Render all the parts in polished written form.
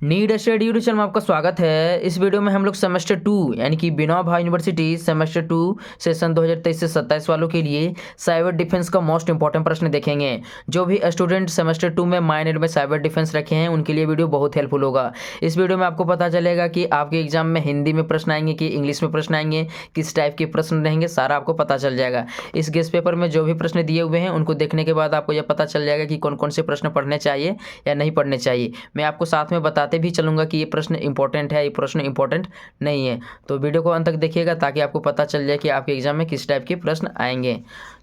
Need study YouTube channel में आपका स्वागत है। इस वीडियो में हम लोग सेमेस्टर 2 यानी कि Vinoba Bhave university semester 2 session 2023 से 27 वालों के लिए साइबर डिफेंस का मोस्ट इंपॉर्टेंट प्रश्न देखेंगे। जो भी स्टूडेंट सेमेस्टर 2 में माइनर में साइबर डिफेंस रखे हैं उनके लिए वीडियो बहुत हेल्पफुल होगा। इस वीडियो में आपको पता चलेगा कि आपके एग्जाम में हिंदी में प्रश्न आएंगे कि इंग्लिश में प्रश्न आएंगे, किस टाइप के प्रश्न रहेंगे, सारा आपको पता चल जाएगा। इस गेस्ट पेपर में जो भी प्रश्न दिए हुए हैं उनको देखने के बाद आपको यह पता चल जाएगा कि कौन कौन से प्रश्न पढ़ने चाहिए या नहीं पढ़ने चाहिए। मैं आपको साथ में बताते भी चलूँगा कि ये प्रश्न इंपॉर्टेंट है, ये प्रश्न इंपॉर्टेंट नहीं है। तो वीडियो को अंत तक देखिएगा ताकि आपको पता चल जाए कि आपके एग्जाम में किस टाइप के प्रश्न आएंगे।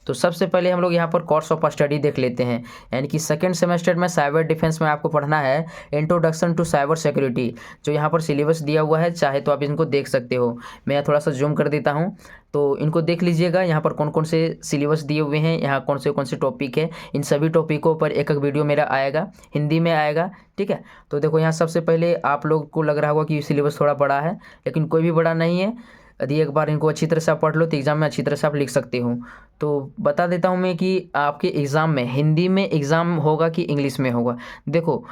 तो सबसे पहले हम लोग यहाँ पर कोर्स ऑफ स्टडी देख लेते हैं, यानी कि सेकंड सेमेस्टर में साइबर डिफेंस में आपको पढ़ना है इंट्रोडक्शन टू साइबर सिक्योरिटी। जो यहाँ पर सिलेबस दिया हुआ है, चाहे तो आप इनको देख सकते हो। मैं थोड़ा सा जूम कर देता हूँ तो इनको देख लीजिएगा। यहाँ पर कौन कौन से सिलेबस दिए हुए हैं, यहाँ कौन से टॉपिक है, इन सभी टॉपिकों पर एक एक वीडियो मेरा आएगा, हिंदी में आएगा। ठीक है, तो देखो यहाँ सबसे पहले आप लोग को लग रहा होगा कि सिलेबस थोड़ा बड़ा है, लेकिन कोई भी बड़ा नहीं है। यदि एक बार इनको अच्छी तरह से आप पढ़ लो तो एग्ज़ाम में अच्छी तरह से आप लिख सकते हो। तो बता देता हूँ मैं कि आपके एग्ज़ाम में हिंदी में एग्ज़ाम होगा कि इंग्लिश में होगा। देखो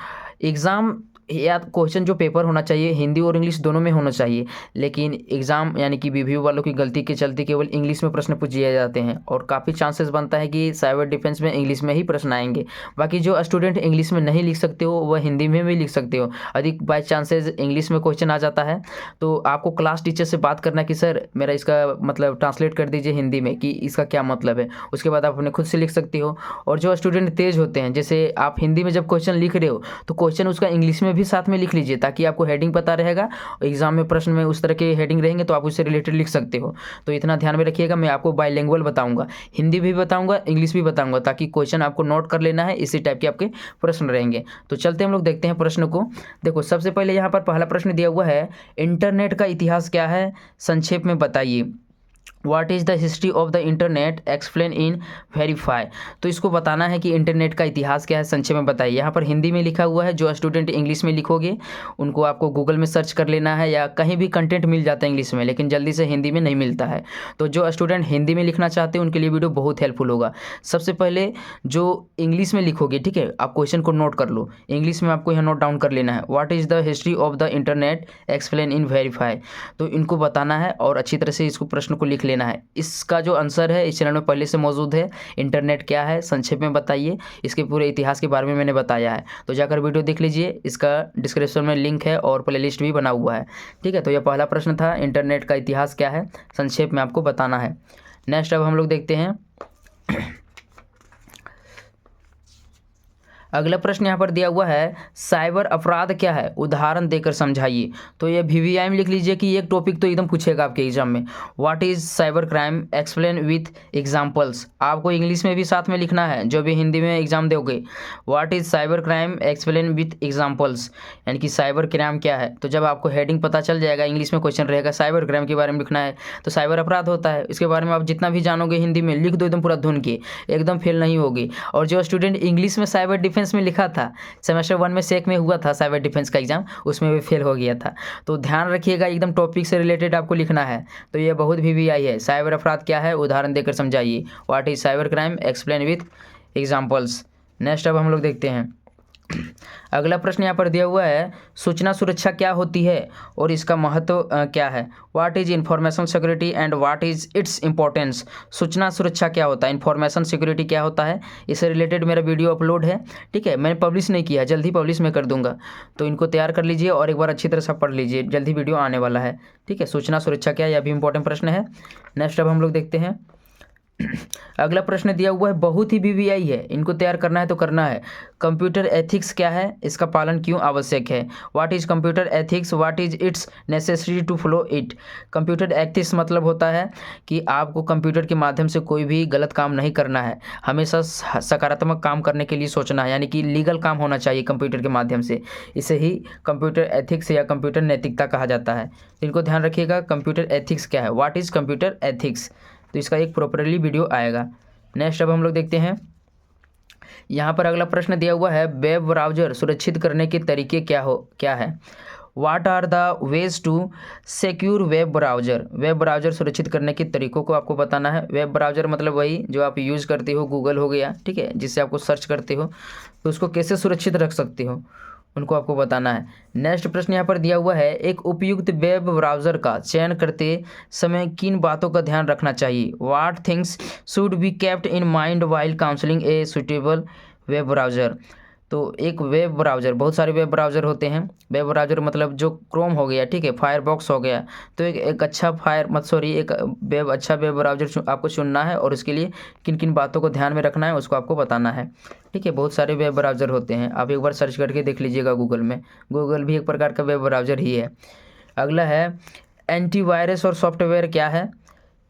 एग्ज़ाम या क्वेश्चन जो पेपर होना चाहिए हिंदी और इंग्लिश दोनों में होना चाहिए, लेकिन एग्ज़ाम यानी कि रिव्यू वालों की गलती के चलते केवल इंग्लिश में प्रश्न पूछ दिए जाते हैं और काफ़ी चांसेस बनता है कि साइबर डिफेंस में इंग्लिश में ही प्रश्न आएंगे। बाकी जो स्टूडेंट इंग्लिश में नहीं लिख सकते हो वह हिंदी में भी लिख सकते हो। अधिक बाई चांसेस इंग्लिश में क्वेश्चन आ जाता है तो आपको क्लास टीचर से बात करना कि सर मेरा इसका मतलब ट्रांसलेट कर दीजिए हिंदी में कि इसका क्या मतलब है। उसके बाद आप अपने खुद से लिख सकते हो। और जो स्टूडेंट तेज़ होते हैं, जैसे आप हिंदी में जब क्वेश्चन लिख रहे हो तो क्वेश्चन उसका इंग्लिश में भी साथ में लिख लीजिए ताकि आपको हेडिंग पता रहेगा। एग्जाम में प्रश्न में उस तरह के हेडिंग रहेंगे तो आप उससे रिलेटेड लिख सकते हो। तो इतना ध्यान में रखिएगा। मैं आपको बाइलिंगुअल बताऊंगा, हिंदी भी बताऊंगा, इंग्लिश भी बताऊंगा, ताकि क्वेश्चन आपको नोट कर लेना है। इसी टाइप के आपके प्रश्न रहेंगे। तो चलते हम लोग देखते हैं प्रश्न को। देखो सबसे पहले यहाँ पर पहला प्रश्न दिया हुआ है, इंटरनेट का इतिहास क्या है, संक्षेप में बताइए। What is the history of the internet, explain in verify. तो इसको बताना है कि इंटरनेट का इतिहास क्या है, संक्षेप में बताइए। यहाँ पर हिंदी में लिखा हुआ है। जो स्टूडेंट इंग्लिश में लिखोगे उनको आपको गूगल में सर्च कर लेना है, या कहीं भी कंटेंट मिल जाता है इंग्लिश में, लेकिन जल्दी से हिंदी में नहीं मिलता है। तो जो स्टूडेंट हिंदी में लिखना चाहते हैं उनके लिए वीडियो बहुत हेल्पफुल होगा। सबसे पहले जो इंग्लिश में लिखोगे, ठीक है, आप क्वेश्चन को नोट कर लो। इंग्लिश में आपको यहाँ नोट डाउन कर लेना है, what is the history of the internet, explain in verify. तो इनको बताना है और अच्छी तरह से इसको प्रश्न को लिख लेना है। इसका जो आंसर है इस चैनल में पहले से मौजूद है। इंटरनेट क्या है, संक्षेप में बताइए। इसके पूरे इतिहास के बारे में मैंने बताया है, तो जाकर वीडियो देख लीजिए। इसका डिस्क्रिप्शन में लिंक है और प्लेलिस्ट भी बना हुआ है। ठीक है, तो यह पहला प्रश्न था, इंटरनेट का इतिहास क्या है, संक्षेप में आपको बताना है। नेक्स्ट अब हम लोग देखते हैं अगला प्रश्न यहाँ पर दिया हुआ है, साइबर अपराध क्या है, उदाहरण देकर समझाइए। तो ये VVI में लिख लीजिए कि एक टॉपिक तो एकदम पूछेगा आपके एग्जाम में, what is cyber crime, explain with examples. आपको इंग्लिश में भी साथ में लिखना है जो भी हिंदी में एग्जाम दोगे। What is cyber crime, explain with examples, यानी कि साइबर क्राइम क्या है। तो जब आपको हेडिंग पता चल जाएगा, इंग्लिश में क्वेश्चन रहेगा साइबर क्राइम के बारे में लिखना है, तो साइबर अपराध होता है, इसके बारे में आप जितना भी जानोगे हिंदी में लिख दो एकदम पूरा धुन के, एकदम फेल नहीं होगी। और जो स्टूडेंट इंग्लिश में साइबर डिफेंस में लिखा था, सेमेस्टर 1 में सेक में हुआ था साइबर डिफेंस का एग्जाम, उसमें भी फेल हो गया था। तो ध्यान रखिएगा, एकदम टॉपिक से रिलेटेड आपको लिखना है। तो ये बहुत VVI है। साइबर अपराध क्या है, उदाहरण देकर समझाइए। What is cyber crime, explain with examples. Next अब हम लोग देखते हैं अगला प्रश्न यहाँ पर दिया हुआ है, सूचना सुरक्षा क्या होती है और इसका महत्व क्या है। What is information security and what is its importance. सूचना सुरक्षा क्या होता है, इंफॉर्मेशन सिक्योरिटी क्या होता है, इससे रिलेटेड मेरा वीडियो अपलोड है। ठीक है, मैंने पब्लिश नहीं किया, जल्द ही पब्लिश मैं कर दूंगा। तो इनको तैयार कर लीजिए और एक बार अच्छी तरह से पढ़ लीजिए, जल्द ही वीडियो आने वाला है। ठीक है, सूचना सुरक्षा क्या, यह भी इंपॉर्टेंट प्रश्न है। नेक्स्ट अब हम लोग देखते हैं अगला प्रश्न दिया हुआ है, बहुत ही VVI है, इनको तैयार करना है तो करना है। कंप्यूटर एथिक्स क्या है, इसका पालन क्यों आवश्यक है। What is computer ethics, what is it's necessary to follow it. Computer ethics मतलब होता है कि आपको कंप्यूटर के माध्यम से कोई भी गलत काम नहीं करना है, हमेशा सकारात्मक काम करने के लिए सोचना है, यानी कि लीगल काम होना चाहिए कंप्यूटर के माध्यम से। इसे ही कंप्यूटर एथिक्स या कंप्यूटर नैतिकता कहा जाता है। इनको ध्यान रखिएगा, कंप्यूटर एथिक्स क्या है, व्हाट इज कंप्यूटर एथिक्स। तो इसका एक प्रॉपरली वीडियो आएगा। नेक्स्ट अब हम लोग देखते हैं, यहाँ पर अगला प्रश्न दिया हुआ है, वेब ब्राउज़र सुरक्षित करने के तरीके क्या है। What are the ways to secure web browser. Web browser सुरक्षित करने के तरीकों को आपको बताना है। वेब ब्राउज़र मतलब वही जो आप यूज़ करते हो, गूगल हो गया, ठीक है, जिससे आपको सर्च करते हो, तो उसको कैसे सुरक्षित रख सकते हो। उनको आपको बताना है। नेक्स्ट प्रश्न यहाँ पर दिया हुआ है, एक उपयुक्त वेब ब्राउज़र का चयन करते समय किन बातों का ध्यान रखना चाहिए? What things should be kept in mind while counselling a suitable web browser? तो एक वेब ब्राउज़र, बहुत सारे वेब ब्राउज़र होते हैं। वेब ब्राउज़र मतलब जो क्रोम हो गया, ठीक है, फायरबॉक्स हो गया। तो एक अच्छा एक अच्छा वेब ब्राउज़र आपको चुनना है और उसके लिए किन किन बातों को ध्यान में रखना है उसको आपको बताना है। ठीक है, बहुत सारे वेब ब्राउज़र होते हैं, आप एक बार सर्च करके देख लीजिएगा गूगल में। गूगल भी एक प्रकार का वेब ब्राउज़र ही है। अगला है, एंटीवायरस और सॉफ्टवेयर क्या है?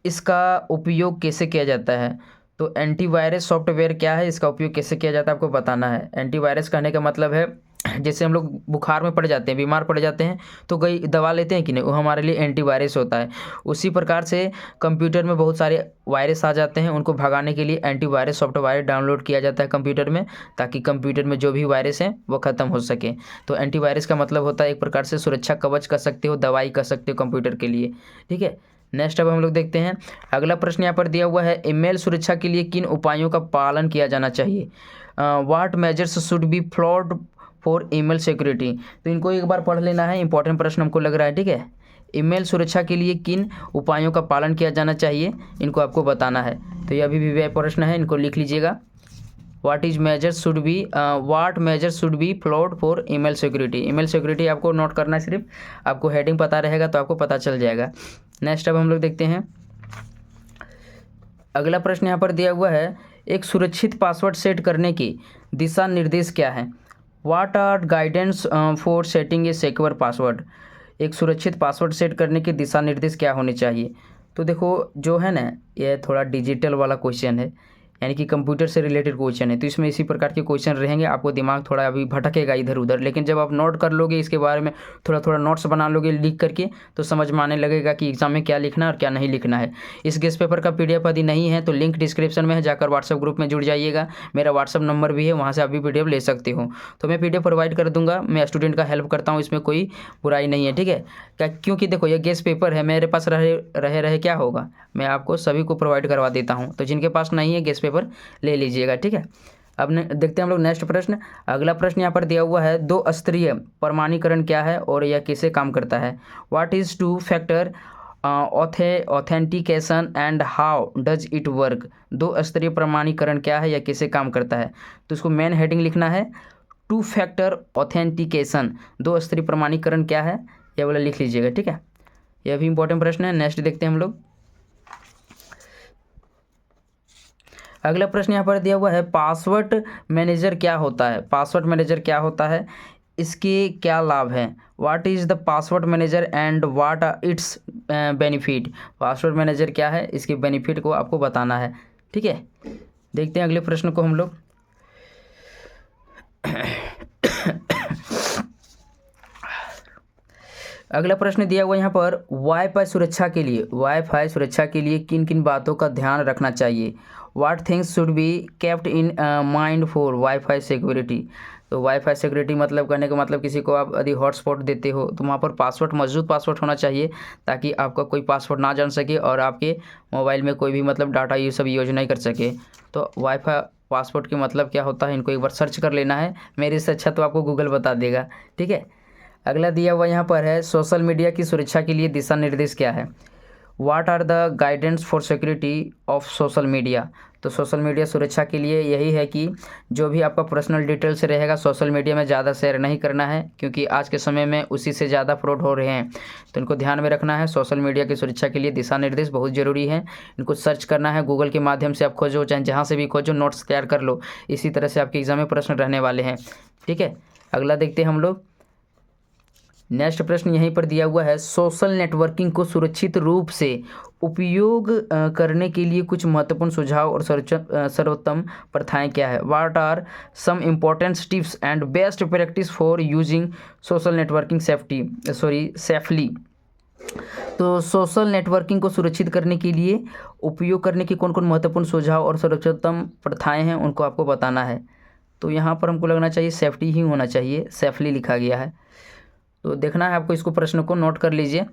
इसका उपयोग कैसे किया जाता है? तो एंटीवायरस सॉफ्टवेयर क्या है, इसका उपयोग कैसे किया जाता है आपको बताना है। एंटीवायरस कहने का मतलब है जैसे हम लोग बुखार में पड़ जाते हैं, बीमार पड़ जाते हैं, तो कई दवा लेते हैं कि नहीं, वो हमारे लिए एंटीवायरस होता है। उसी प्रकार से कंप्यूटर में बहुत सारे वायरस आ जाते हैं, उनको भगाने के लिए एंटीवायरस सॉफ्टवेयर डाउनलोड किया जाता है कंप्यूटर में, ताकि कंप्यूटर में जो भी वायरस हैं वो ख़त्म हो सके। तो एंटीवायरस का मतलब होता है एक प्रकार से सुरक्षा कवच कर सकते हो, दवाई कर सकते हो कंप्यूटर के लिए। ठीक है, नेक्स्ट अब हम लोग देखते हैं। अगला प्रश्न यहाँ पर दिया हुआ है, ईमेल सुरक्षा के लिए किन उपायों का पालन किया जाना चाहिए? What measures should be followed for email security? तो इनको एक बार पढ़ लेना है, इंपॉर्टेंट प्रश्न हमको लग रहा है। ठीक है, ईमेल सुरक्षा के लिए किन उपायों का पालन किया जाना चाहिए, इनको आपको बताना है। तो ये अभी भी वह प्रश्न है, इनको लिख लीजिएगा। What measures should be followed for email security? Email security आपको नोट करना है, सिर्फ आपको हेडिंग पता रहेगा तो आपको पता चल जाएगा। नेक्स्ट अब हम लोग देखते हैं। अगला प्रश्न यहाँ पर दिया हुआ है, एक सुरक्षित पासवर्ड सेट करने के दिशा निर्देश क्या है? What are guidance for setting a secure password? एक सुरक्षित पासवर्ड सेट करने के दिशा निर्देश क्या होने चाहिए? तो देखो, जो है ना, यह थोड़ा डिजिटल वाला क्वेश्चन है, यानी कि कंप्यूटर से रिलेटेड क्वेश्चन है, तो इसमें इसी प्रकार के क्वेश्चन रहेंगे। आपको दिमाग थोड़ा अभी भटकेगा इधर उधर, लेकिन जब आप नोट कर लोगे इसके बारे में, थोड़ा थोड़ा नोट्स बना लोगे लिख करके, तो समझ में आने लगेगा कि एग्जाम में क्या लिखना है और क्या नहीं लिखना है। इस गेस्ट पेपर का PDF यदि नहीं है तो लिंक डिस्क्रिप्शन में है, जाकर व्हाट्सएप ग्रुप में जुड़ जाइएगा। मेरा व्हाट्सएप नंबर भी है, वहाँ से आप भी PDF ले सकते हो। तो मैं PDF प्रोवाइड कर दूंगा, मैं स्टूडेंट का हेल्प करता हूँ, इसमें कोई बुराई नहीं है। ठीक है, क्योंकि देखो ये गेस्ट पेपर है, मेरे पास रहे क्या होगा, मैं आपको सभी को प्रोवाइड करवा देता हूँ। तो जिनके पास नहीं है गेस्ट पेपर ले लीजिएगा। ठीक है, अब देखते हैं हम लोग नेक्स्ट प्रश्न। अगला प्रश्न यहाँ पर दिया हुआ है, दो स्तरीय प्रमाणीकरण क्या है और यह कैसे काम करता है? What is two factor authentication and how does it work? दो स्तरीय प्रमाणीकरण क्या है, यह कैसे काम करता है? तो इसको मेन हेडिंग लिखना है, टू फैक्टर ऑथेंटिकेशन, दो स्तरीय प्रमाणीकरण क्या है, यह वाला लिख लीजिएगा। ठीक है, यह भी इंपॉर्टेंट प्रश्न है। नेक्स्ट देखते हैं हम लोग। अगला प्रश्न यहाँ पर दिया हुआ है, पासवर्ड मैनेजर क्या होता है? पासवर्ड मैनेजर क्या होता है, इसके क्या लाभ हैं? What is the password manager and what are its benefit? Password manager क्या है, इसके बेनिफिट को आपको बताना है। ठीक है, देखते हैं अगले प्रश्न को हम लोग। अगला प्रश्न दिया हुआ यहाँ पर, वाईफाई सुरक्षा के लिए किन किन बातों का ध्यान रखना चाहिए? What things should be kept in mind for wifi security? तो वाईफाई सिक्योरिटी मतलब कहने का मतलब, किसी को आप यदि हॉटस्पॉट देते हो तो वहाँ पर पासवर्ड, मजबूत पासवर्ड होना चाहिए, ताकि आपका कोई पासवर्ड ना जान सके और आपके मोबाइल में कोई भी मतलब डाटा ये सब यूज नहीं कर सके। तो वाईफाई पासवर्ड के मतलब क्या होता है, इनको एक बार सर्च कर लेना है, मेरे से अच्छा तो आपको गूगल बता देगा। ठीक है, अगला दिया हुआ यहाँ पर है, सोशल मीडिया की सुरक्षा के लिए दिशा निर्देश क्या है? What are the guidance for security of social media? तो सोशल मीडिया सुरक्षा के लिए यही है कि जो भी आपका पर्सनल डिटेल्स रहेगा सोशल मीडिया में ज़्यादा शेयर नहीं करना है, क्योंकि आज के समय में उसी से ज़्यादा फ्रॉड हो रहे हैं। तो इनको ध्यान में रखना है। सोशल मीडिया की सुरक्षा के लिए दिशा निर्देश बहुत ज़रूरी है, इनको सर्च करना है, गूगल के माध्यम से आप खोजो, चाहे जहाँ से भी खोजो, नोट्स तैयार कर लो। इसी तरह से आपके एग्जाम में प्रश्न रहने वाले हैं। ठीक है, अगला देखते हैं हम लोग। नेक्स्ट प्रश्न यहीं पर दिया हुआ है, सोशल नेटवर्किंग को सुरक्षित रूप से उपयोग करने के लिए कुछ महत्वपूर्ण सुझाव और सर्वोत्तम प्रथाएं क्या है? What are some important tips and best practice for using social networking safely? तो सोशल नेटवर्किंग को सुरक्षित करने के लिए उपयोग करने की कौन कौन महत्वपूर्ण सुझाव और सर्वोत्तम प्रथाएं हैं, उनको आपको बताना है। तो यहाँ पर हमको लगना चाहिए सेफ्टी ही होना चाहिए, सेफली लिखा गया है, तो देखना है आपको, इसको प्रश्न को नोट कर लीजिए।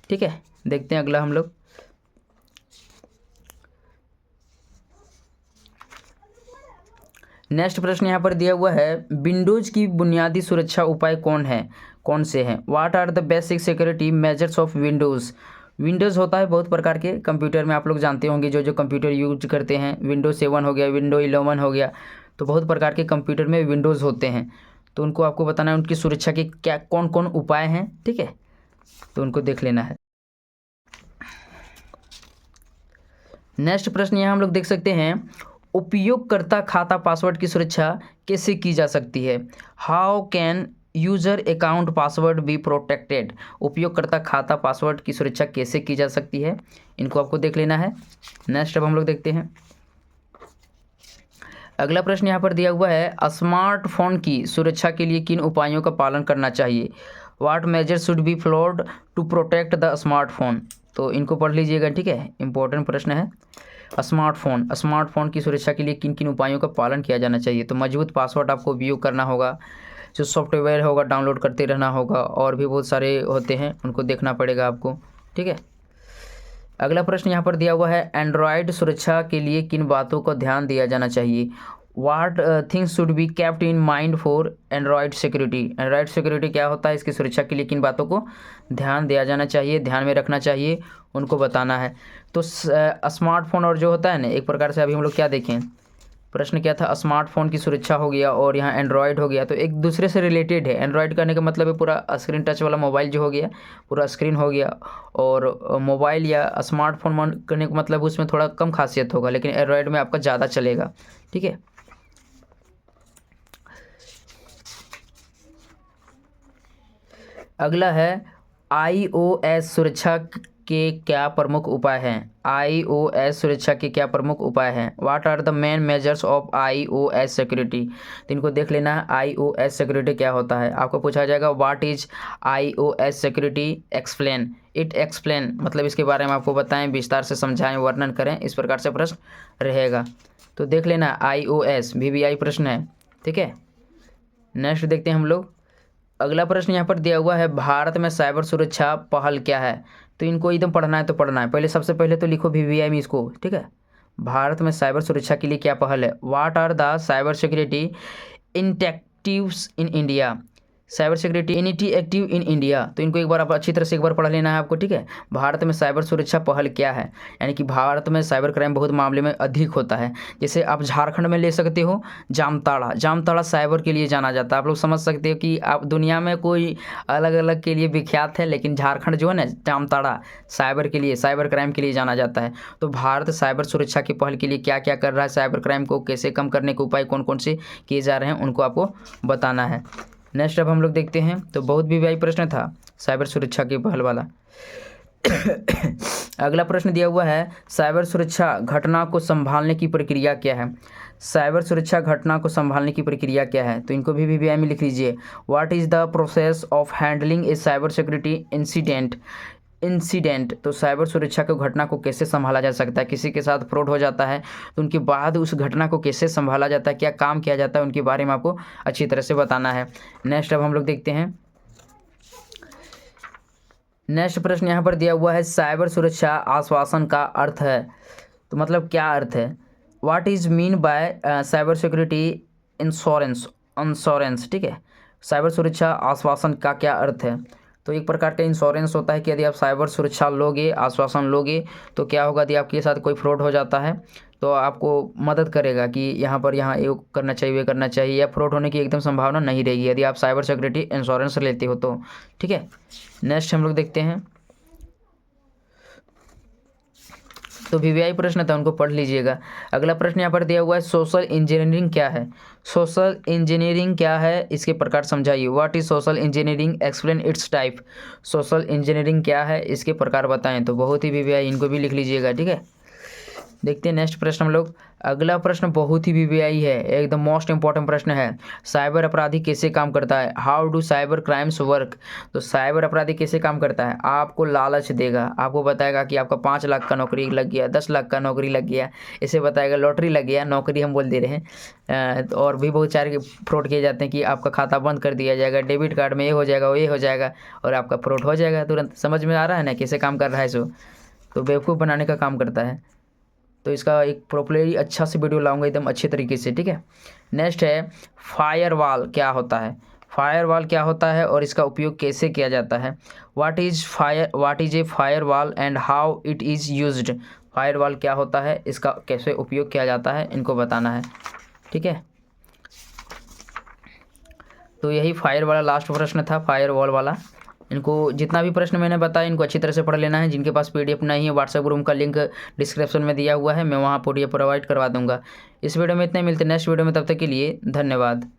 ठीक है, देखते हैं अगला हम लोग। नेक्स्ट प्रश्न यहाँ पर दिया हुआ है, विंडोज़ की बुनियादी सुरक्षा उपाय कौन से हैं? What are the basic security measures of Windows? Windows होता है बहुत प्रकार के कंप्यूटर में, आप लोग जानते होंगे जो कंप्यूटर यूज करते हैं, विंडोज 7 हो गया, विंडो 11 हो गया, तो बहुत प्रकार के कंप्यूटर में विंडोज़ होते हैं। तो उनको आपको बताना है उनकी सुरक्षा के क्या कौन कौन उपाय हैं, ठीक है, तो उनको देख लेना है। नेक्स्ट प्रश्न यहाँ हम लोग देख सकते हैं, उपयोगकर्ता खाता पासवर्ड की सुरक्षा कैसे की जा सकती है? How can user account password be protected? उपयोगकर्ता खाता पासवर्ड की सुरक्षा कैसे की जा सकती है, इनको आपको देख लेना है। नेक्स्ट अब हम लोग देखते हैं अगला प्रश्न यहाँ पर दिया हुआ है, स्मार्टफोन की सुरक्षा के लिए किन उपायों का पालन करना चाहिए? What measure should be followed to protect the smartphone? तो इनको पढ़ लीजिएगा, ठीक है, इंपॉर्टेंट प्रश्न है। स्मार्टफोन की सुरक्षा के लिए किन किन उपायों का पालन किया जाना चाहिए? तो मजबूत पासवर्ड आपको उपयोग करना होगा, जो सॉफ्टवेयर होगा डाउनलोड करते रहना होगा, और भी बहुत सारे होते हैं, उनको देखना पड़ेगा आपको, ठीक है। अगला प्रश्न यहाँ पर दिया हुआ है, एंड्रॉयड सुरक्षा के लिए किन बातों को ध्यान दिया जाना चाहिए? What things should be kept in mind for Android security? Android security क्या होता है, इसकी सुरक्षा के लिए किन बातों को ध्यान दिया जाना चाहिए, ध्यान में रखना चाहिए, उनको बताना है। तो स्मार्टफोन और जो होता है ना, एक प्रकार से अभी हम लोग क्या देखें, प्रश्न क्या था, स्मार्टफोन की सुरक्षा हो गया और यहाँ एंड्रॉयड हो गया, तो एक दूसरे से रिलेटेड है। एंड्रॉयड करने का मतलब है पूरा स्क्रीन टच वाला मोबाइल जो हो गया, पूरा स्क्रीन हो गया, और मोबाइल या स्मार्टफोन करने का मतलब उसमें थोड़ा कम खासियत होगा, लेकिन एंड्रॉयड में आपका ज़्यादा चलेगा, ठीक है। अगला है, iOS सुरक्षा के क्या प्रमुख उपाय हैं? iOS सुरक्षा के क्या प्रमुख उपाय हैं? What are the main measures of iOS security? तो इनको देख लेना है, iOS सिक्योरिटी क्या होता है। आपको पूछा जाएगा what is iOS security, explain it. Explain मतलब इसके बारे में आपको बताएं, विस्तार से समझाएं, वर्णन करें, इस प्रकार से प्रश्न रहेगा। तो देख लेना, iOS VBI प्रश्न है, ठीक है। नेक्स्ट देखते हैं हम लोग, अगला प्रश्न यहाँ पर दिया हुआ है, भारत में साइबर सुरक्षा पहल क्या है? तो इनको एकदम पढ़ना है तो पढ़ना है, पहले सबसे पहले तो लिखो VBI में इसको, ठीक है। भारत में साइबर सुरक्षा के लिए क्या पहल है? What are the cyber security initiatives in India? Cyber security initiative in India, तो इनको एक बार आप अच्छी तरह से एक बार पढ़ लेना है आपको, ठीक है। भारत में साइबर सुरक्षा पहल क्या है, यानी कि भारत में साइबर क्राइम बहुत मामले में अधिक होता है। जैसे आप झारखंड में ले सकते हो, जामताड़ा साइबर के लिए जाना जाता है। आप लोग समझ सकते हो कि आप दुनिया में कोई अलग अलग के लिए विख्यात है, लेकिन झारखंड जो है ना, जामताड़ा साइबर के लिए, साइबर क्राइम के लिए जाना जाता है। तो भारत साइबर सुरक्षा की पहल के लिए क्या क्या कर रहा है, साइबर क्राइम को कैसे कम करने के उपाय कौन कौन से किए जा रहे हैं, उनको आपको बताना है। नेक्स्ट अब हम लोग देखते हैं, तो बहुत VBI प्रश्न था साइबर सुरक्षा के पहल वाला। अगला प्रश्न दिया हुआ है, साइबर सुरक्षा घटना को संभालने की प्रक्रिया क्या है? साइबर सुरक्षा घटना को संभालने की प्रक्रिया क्या है? तो इनको भी VBI में लिख लीजिए। What is the process of handling A cyber security incident? तो साइबर सुरक्षा को घटना को कैसे संभाला जा सकता है? किसी के साथ फ्रॉड हो जाता है तो उनके बाद उस घटना को कैसे संभाला जाता है, क्या काम किया जाता है, उनके बारे में आपको अच्छी तरह से बताना है। नेक्स्ट अब हम लोग देखते हैं, नेक्स्ट प्रश्न यहाँ पर दिया हुआ है, साइबर सुरक्षा आश्वासन का अर्थ है, तो मतलब क्या अर्थ है? What is mean by cyber security insurance, ठीक है। साइबर सुरक्षा आश्वासन का क्या अर्थ है? तो एक प्रकार का इंश्योरेंस होता है कि यदि आप साइबर सुरक्षा लोगे, आश्वासन लोगे, तो क्या होगा, यदि आपके साथ कोई फ्रॉड हो जाता है तो आपको मदद करेगा कि यहाँ ये करना चाहिए, वे करना चाहिए, या फ्रॉड होने की एकदम संभावना नहीं रहेगी यदि आप साइबर सिक्योरिटी इंश्योरेंस लेते हो तो, ठीक है। नेक्स्ट हम लोग देखते हैं, तो VBI प्रश्न था, उनको पढ़ लीजिएगा। अगला प्रश्न यहाँ पर दिया हुआ है, सोशल इंजीनियरिंग क्या है? सोशल इंजीनियरिंग क्या है, इसके प्रकार समझाइए। What is social engineering, explain it's type. Social engineering क्या है, इसके प्रकार बताएं। तो बहुत ही VBI, इनको भी लिख लीजिएगा, ठीक है। देखते हैं नेक्स्ट प्रश्न हम लोग, अगला प्रश्न बहुत ही VBI है, एकदम मोस्ट इंपॉर्टेंट प्रश्न है। साइबर अपराधी कैसे काम करता है? How do cyber crimes work? तो साइबर अपराधी कैसे काम करता है? आपको लालच देगा, आपको बताएगा कि आपका 5 लाख का नौकरी लग गया, 10 लाख का नौकरी लग गया, इसे बताएगा लॉटरी लग गया, नौकरी हम बोल दे रहे हैं। और भी बहुत सारे फ्रॉड किए जाते हैं कि आपका खाता बंद कर दिया जाएगा, डेबिट कार्ड में ये हो जाएगा, वो ये हो जाएगा, और आपका फ्रॉड हो जाएगा तुरंत। समझ में आ रहा है ना कैसे काम कर रहा है? सो तो बेवकूफ़ बनाने का काम करता है। तो इसका एक प्रॉपरली अच्छा से वीडियो लाऊंगा एकदम अच्छे तरीके से, ठीक है। नेक्स्ट है फायरवॉल क्या होता है। फायरवॉल क्या होता है और इसका उपयोग कैसे किया जाता है। What is a firewall and how it is used. Firewall क्या होता है, इसका कैसे उपयोग किया जाता है, इनको बताना है, ठीक है। तो यही फायर वाला लास्ट प्रश्न था, फायरवॉल वाला। इनको जितना भी प्रश्न मैंने बताया इनको अच्छी तरह से पढ़ लेना है। जिनके पास पीडीएफ नहीं है, व्हाट्सएप ग्रुप का लिंक डिस्क्रिप्शन में दिया हुआ है, मैं वहाँ पीडीएफ प्रोवाइड करवा दूंगा। इस वीडियो में इतने, मिलते नेक्स्ट वीडियो में, तब तक के लिए धन्यवाद।